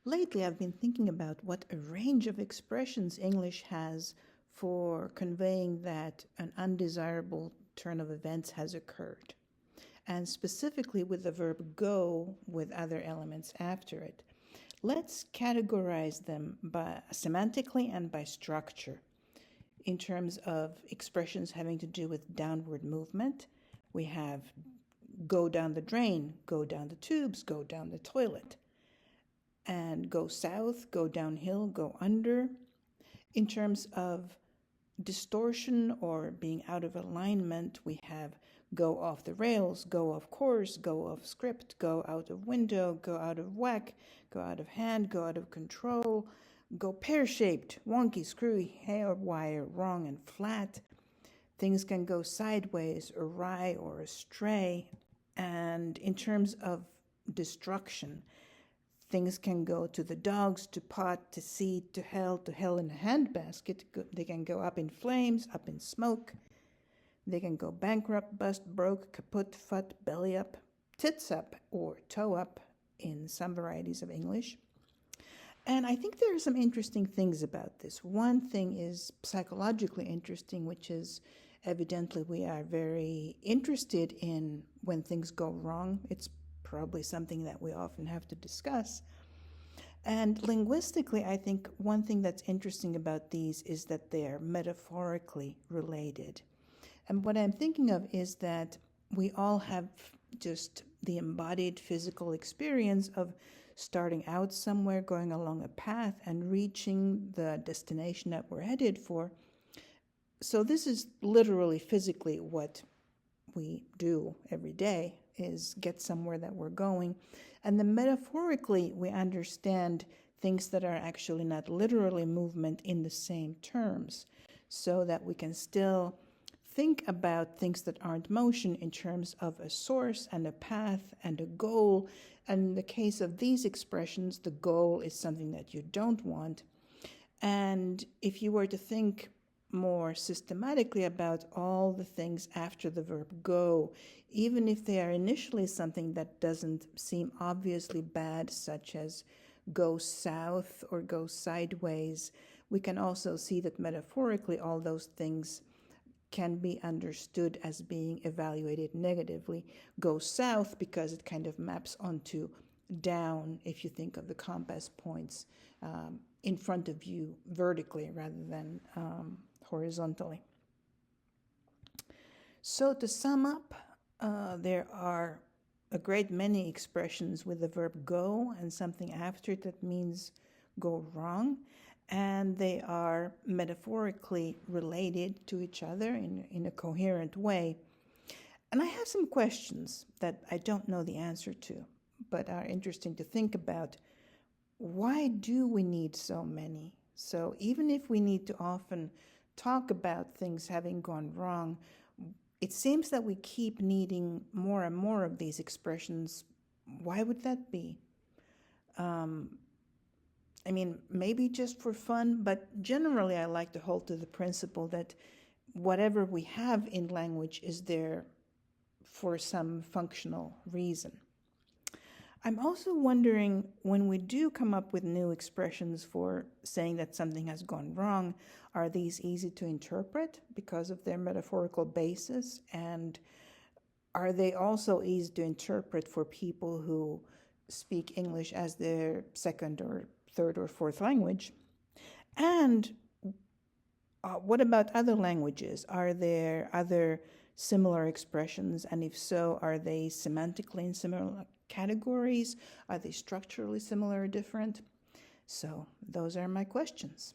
Lately, I've been thinking about what a range of expressions English has for conveying that an undesirable turn of events has occurred, and specifically with the verb go with other elements after it. Let's categorize them by semantically and by structure. In terms of expressions having to do with downward movement, we have go down the drain, go down the tubes, go down the toilet. And go south, go downhill, go under. In terms of distortion or being out of alignment, we have go off the rails, go off course, go off script, go out of window, go out of whack, go out of hand, go out of control, go pear-shaped, wonky, screwy, hair wire, wrong and flat. Things can go sideways, awry, or astray. And in terms of destruction, things can go to the dogs, to pot, to seed, to hell in a handbasket. They can go up in flames, up in smoke. They can go bankrupt, bust, broke, kaput, fut, belly up, tits up, or toe up in some varieties of English. And I think there are some interesting things about this. One thing is psychologically interesting, which is evidently we are very interested in when things go wrong. It's probably something that we often have to discuss. And linguistically, I think one thing that's interesting about these is that they are metaphorically related. And what I'm thinking of is that we all have just the embodied physical experience of starting out somewhere, going along a path, and reaching the destination that we're headed for. So this is literally physically what we do every day, is get somewhere that we're going. And then metaphorically, we understand things that are actually not literally movement in the same terms, so that we can still think about things that aren't motion in terms of a source and a path and a goal. And in the case of these expressions, the goal is something that you don't want. And if you were to think more systematically about all the things after the verb go, even if they are initially something that doesn't seem obviously bad, such as go south or go sideways, we can also see that metaphorically all those things can be understood as being evaluated negatively. Go south because it kind of maps onto down if you think of the compass points in front of you vertically rather than horizontally. So to sum up, there are a great many expressions with the verb go and something after it that means go wrong, and they are metaphorically related to each other in a coherent way. And I have some questions that I don't know the answer to, but are interesting to think about. Why do we need so many? So even if we need to often talk about things having gone wrong, it seems that we keep needing more and more of these expressions. Why would that be? Maybe just for fun, but generally I like to hold to the principle that whatever we have in language is there for some functional reason. I'm also wondering, when we do come up with new expressions for saying that something has gone wrong, are these easy to interpret because of their metaphorical basis? And are they also easy to interpret for people who speak English as their second or third or fourth language? And what about other languages? Are there other similar expressions? And if so, are they semantically in similar categories? Are they structurally similar or different? So those are my questions.